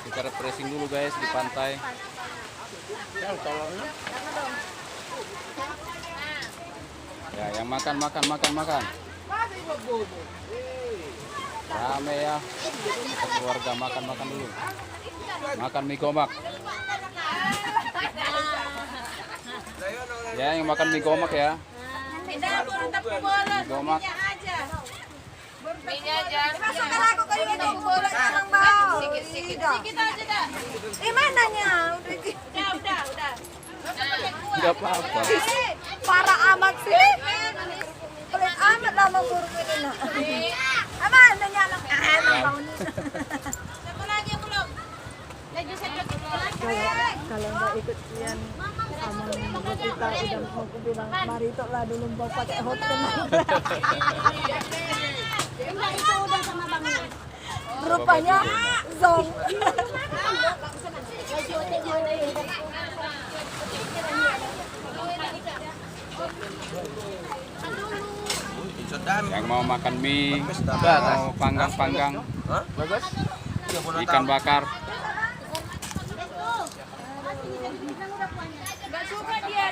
Kita refreshing dulu guys di pantai. Ya, yang makan. Rame ya. Kita keluarga makan dulu. Makan mie gomak. Ya, yang makan mie gomak ya. Mie gomak. Masukkan aku ke ini bola yang mau. Sedikit aja dah. Mananya? Udah. Enggak apa-apa. Parah amat sih. Pelit amat lama guru ini nak. Aman nanya anak mau nih. Satu lagi yang belum. Kalau nggak ikut Ian sama kita udah mau aku bilang mari tok lah dulu mau pakai hotel. Itu udah sama bang. Rupanya zong. Yang mau makan mie, mau panggang, ikan bakar. Gak suka dia,